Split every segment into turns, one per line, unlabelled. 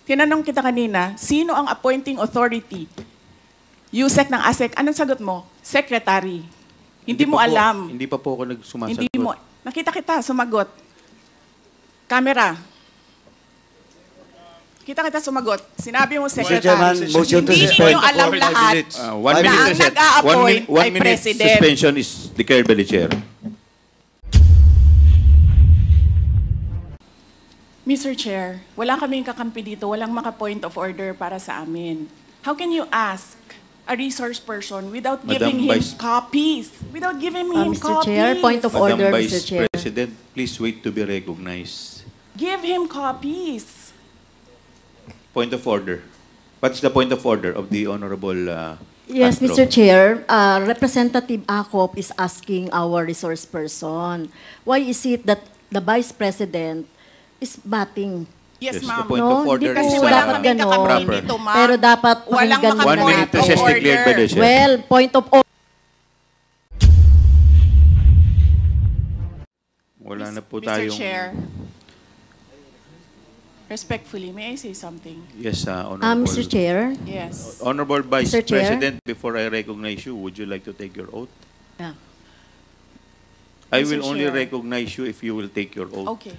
tinanong kita kanina, sino ang appointing authority? USEC ng ASEC. Anong sagot mo? Secretary. Hindi mo alam.
Hindi pa po ako nagsumasagot.
Hindi mo. Nakita kita, sumagot. Camera. Kita sumagot. Sinabi mo, Secretary.
Mr. Chairman, motion to
hindi
suspend.
niyo alam lahat
1 minute
na ang
reset.
nag-a-appoint
One
ay
minute
President.
suspension is declared by the chair.
Mr. Chair, wala kaming kakampi dito, walang maka-point of order para sa amin. How can you ask a resource person without giving him copies? Without giving him
Mr.
copies.
Chair, point of order,
Madam
Mr.
Vice
Chair.
President, please wait to be recognized.
Give him copies.
Point of order. What's the point of order of the Honorable
Yes,
Castro?
Mr. Chair, Representative Acop is asking our resource person, why is it that the Vice President is batting?
Yes,
Yes,
ma'am.
the point of order
Hindi
Kasi
is
po
wala
dapat
kaming
ganon.
kakampi
Proper.
dito, ma'am.
Pero dapat
Walang
pakinggan
maka-
One
muna
minute
natin.
recess
order.
declared by the chair.
Well, point of order.
Wala na po
Mr.
tayong...
Chair, respectfully, may I say something?
Yes, Honorable.
Mr. Chair,
Yes.
Honorable Vice
Mr. Chair?
President, before I recognize you, would you like to take your oath?
yeah.
I
Mr.
will only
Chair.
recognize you if you will take your oath.
Okay,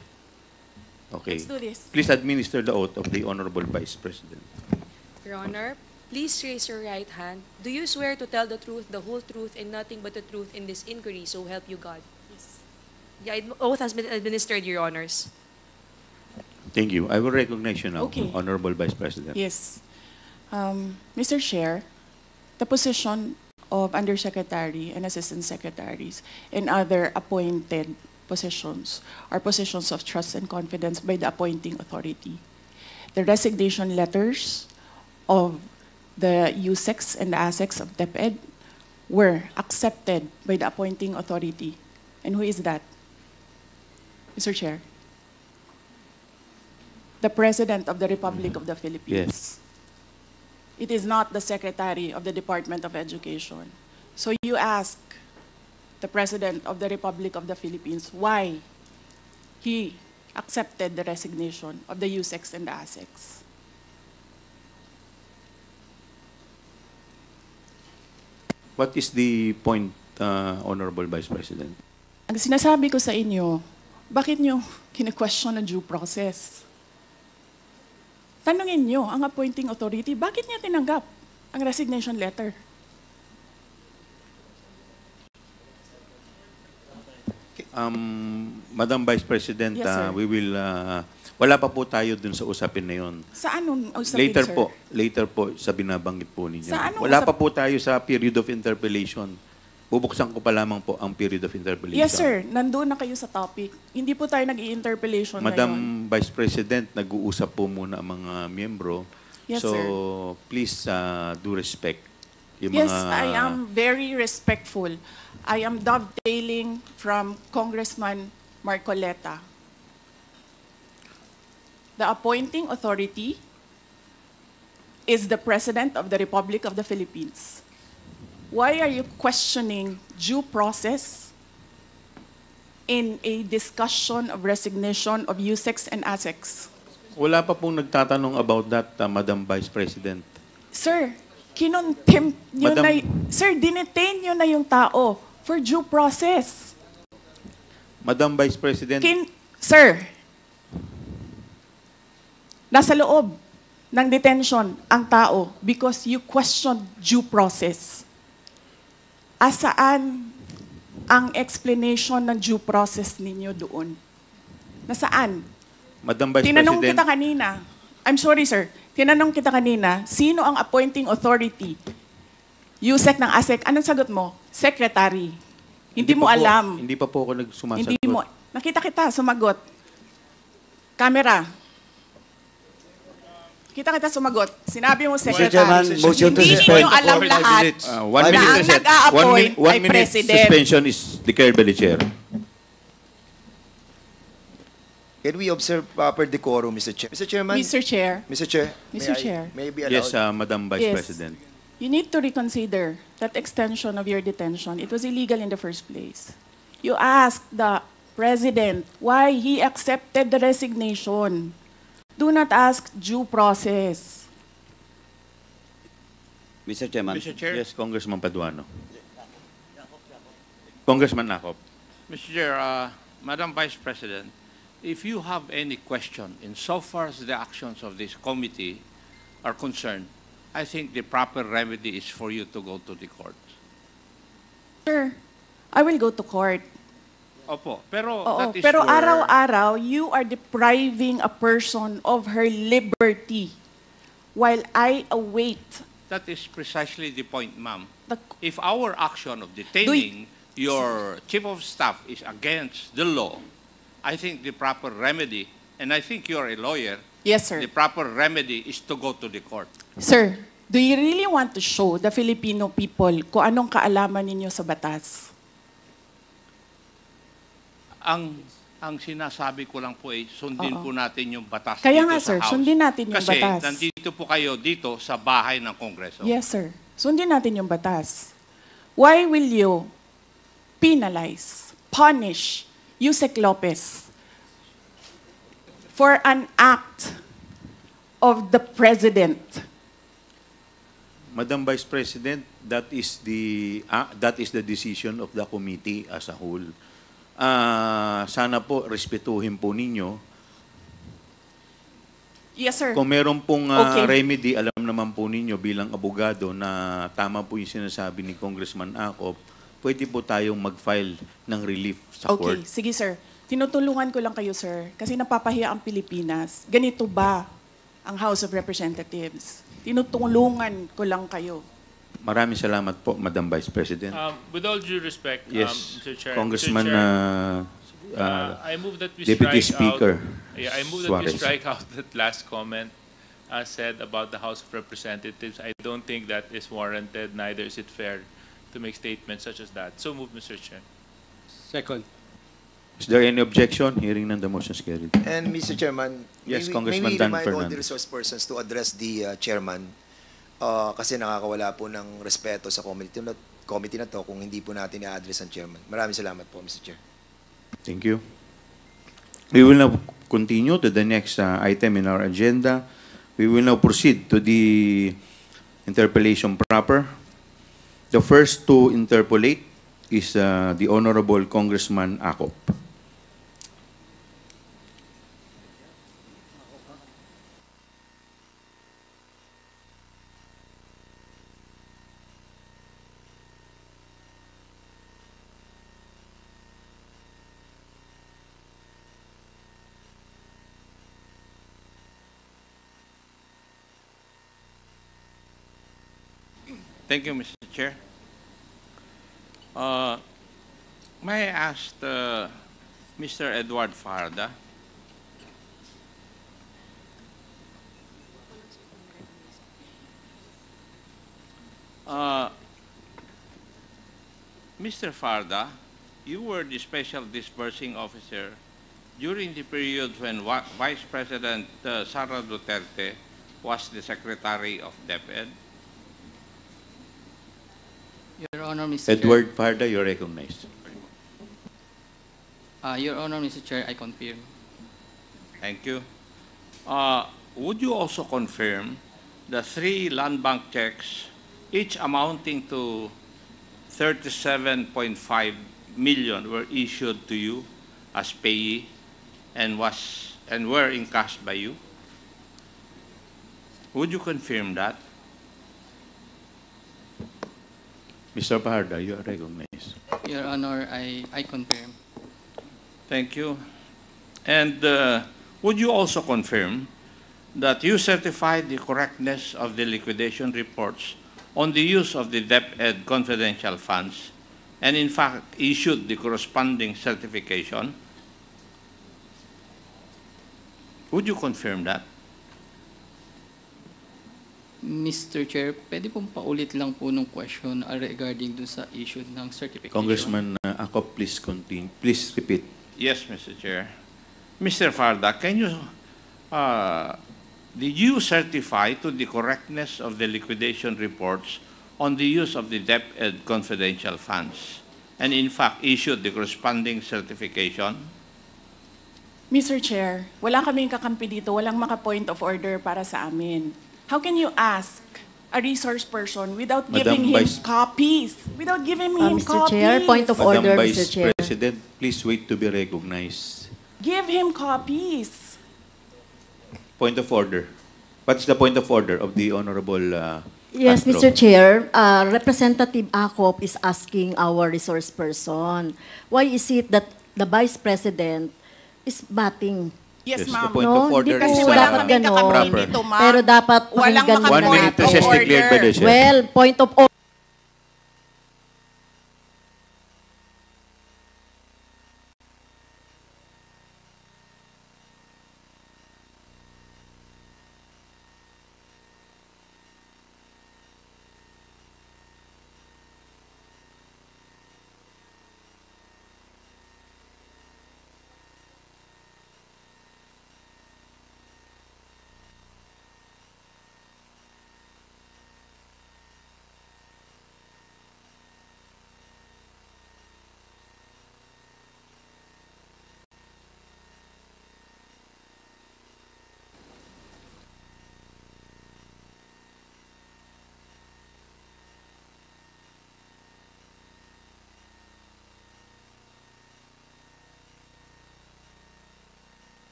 Okay.
let's do this.
Please administer the oath of the Honorable Vice President.
Your Honor, please raise your right hand. Do you swear to tell the truth, the whole truth, and nothing but the truth in this inquiry, so help you God?
Yes.
The oath has been administered, Your Honors.
Thank you. I will recognize you now,
Okay.
Honorable Vice President.
Yes. Mr. Chair, the position of Undersecretary and Assistant Secretaries and other appointed positions are positions of trust and confidence by the appointing authority. The resignation letters of the USECs and the ASECs of DepEd were accepted by the appointing authority. And who is that? Mr. Chair. The President of the Republic of the Philippines.
Yes.
It is not the Secretary of the Department of Education. So you ask the President of the Republic of the Philippines why he accepted the resignation of the USECs and the ASECs.
What is the point, Honorable Vice President?
Ang sinasabi ko sa inyo, bakit nyo kine-question ang due process? Tanungin nyo ang appointing authority, bakit niya tinanggap ang resignation letter?
Madam Vice President,
Yes, sir.
we will... wala pa po tayo dun sa usapin na yun.
Sa anong usapin,
Later
sir?
later po sa binabanggit po ninyo.
Sa anong
Wala
usap-
pa po tayo sa period of interpellation. Bubuksan ko pa lamang po ang period of interpellation.
Yes, sir. Nandun na kayo sa topic. Hindi po tayo nag-i-interpellation
Madam
ngayon.
Vice President, nag-uusap po muna ang mga miyembro.
Yes,
so,
sir.
please do respect. Yung
Yes,
mga,
I am very respectful. I am dovetailing from Congressman Marcoleta. The appointing authority is the President of the Republic of the Philippines. Why are you questioning due process in a discussion of resignation of USECs and ASECs?
Wala pa pong nagtatanong about that, Madam Vice President.
Sir, kinontempt nyo
Madam-
na, sir, dinetain nyo na yung tao for due process.
Madam Vice President,
Sir, nasa loob ng detention ang tao because you questioned due process. Asaan ang explanation ng due process ninyo doon? Nasaan?
Madam Vice
Tinanong
President,
kita kanina. I'm sorry, sir. Tinanong kita kanina, sino ang appointing authority? USEC ng ASEC. Anong sagot mo? Secretary. Hindi mo
pa po-
alam.
Hindi pa po ako nagsumasagot.
Hindi mo. Nakita kita, sumagot. Camera. Kita sumagot. Sinabi mo,
Mr. Chairman,
Secretary.
motion to
Hindi
suspend.
niyo alam
For 5
lahat.
minutes.
1
Na
minute
ang
reset.
nag-a-appoint
One
ay
minute
President.
suspension is declared by the chair.
Can we observe proper decorum, Mr. Chair? Mr. Chairman?
Mr. Chair,
Mr. Chair?
Mr. Chair.
May I be allowed?
Yes, Madam Vice
Yes.
President.
you need to reconsider that extension of your detention. It was illegal in the first place. You asked the President why he accepted the resignation. Do not ask due process.
Mr. Chairman.
Mr. Chair? Yes, Congressman Paduano. Congressman Nakop.
Mr. Chair, Madam Vice President, if you have any question insofar as the actions of this committee are concerned, I think the proper remedy is for you to go to the court.
Sir, I will go to court.
Opo, pero
Oo,
that is
pero
where-
araw-araw, you are depriving a person of her liberty while I await
that is precisely the point, ma'am.
the...
If our action of detaining your chief of staff is against the law, I think the proper remedy, and I think you're a lawyer,
Yes, sir.
the proper remedy is to go to the court.
Sir, do you really want to show the Filipino people kung anong kaalaman ninyo sa batas?
Ang sinasabi ko lang po ay sundin
Oo.
po natin yung batas
Kaya
dito
nga,
sa
sir,
House.
sundin natin yung
Kasi
batas.
nandito po kayo dito sa bahay ng Kongreso.
Yes, sir. Sundin natin yung batas. Why will you penalize, punish Yusek Lopez for an act of the President?
Madam Vice President, that is the decision of the committee as a whole. Sana po respetuhin po ninyo.
Yes, sir.
Kung meron pong
Okay.
remedy, alam naman po ninyo bilang abogado na tama po yung sinasabi ni Congressman Akop, pwede po tayong mag-file ng relief sa court.
Okay, sige, sir. Tinutulungan ko lang kayo, sir, kasi napapahiya ang Pilipinas. Ganito ba ang House of Representatives? Tinutulungan ko lang kayo.
Maraming salamat po, Madam Vice President.
With all due respect,
Yes,
Mr. Chair,
Congressman
Mr. Chair, I move that we
Deputy
strike
Speaker
out. Yeah, I move that we
Suarez.
strike out that last comment said about the House of Representatives. I don't think that is warranted. Neither is it fair to make statements such as that. So move, Mr. Chair.
Second.
Is there any objection? Hearing none, the motion is carried.
And Mr. Chairman,
Yes,
may
Congressman
we
Dan
remind all the
Fernandez.
resource persons to address the chairman kasi nakakawala po ng respeto sa committee na to kung hindi po natin i-address ang chairman. Maraming salamat po, Mr. Chair.
Thank you. We will now continue to the next item in our agenda. We will now proceed to the interpellation proper. The first to interpolate is the Honorable Congressman Akop.
Thank you, Mr. Chair. May I ask Mr. Edward Farda? Mr. Farda, you were the special disbursing officer during the period when Vice President Sara Duterte was the Secretary of DepEd.
Your Honor, Mr.
Edward Farda, you're recognized.
Chair. Your Honor, Mr. Chair, I confirm.
Thank you. Would you also confirm the 3 land bank checks, each amounting to 37.5 million, were issued to you as payee and were encashed by you? Would you confirm that?
Mr. Farda, you are recognized.
Your Honor, I confirm.
Thank you. And would you also confirm that you certified the correctness of the liquidation reports on the use of the DepEd confidential funds and in fact issued the corresponding certification? Would you confirm that?
Mr. Chair, pwede pong paulit lang po nung question regarding dun sa issue ng certification.
Congressman Akop, please continue. Please repeat.
Yes, Mr. Chair. Mr. Farda, can you, did you certify to the correctness of the liquidation reports on the use of the DepEd confidential funds and in fact issued the corresponding certification?
Mr. Chair, wala kaming kakampi dito, walang maka-point of order para sa amin. How can you ask a resource person without
Madam
giving him
Vice-
copies? Without giving him
Mr.
copies.
Chair, point of
Madam
order,
Vice
Mr. Chair.
President, please wait to be recognized.
Give him copies.
Point of order. What's the point of order of the Honorable
Yes,
Castro?
Mr. Chair, Representative Acop is asking our resource person, why is it that the Vice President is batting?
Yes,
Yes,
ma'am.
the point of order
Kasi
is
wala
dapat
kaming
ganon.
kakampi
proper.
dito, ma'am.
Pero dapat
Walang
pakinggan
maka-point
1 minute
of
recess declared by the chair.
Well, point of order.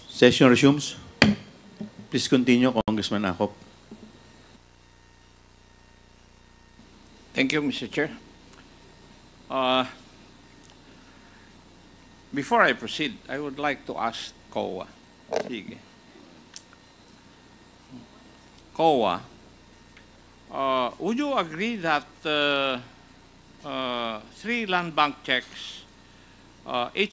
Session resumes. Please continue, Congressman Acop.
Thank you, Mr. Chair. Before I proceed, I would like to ask COA. Sige. COA, would you agree that 3 land bank checks, each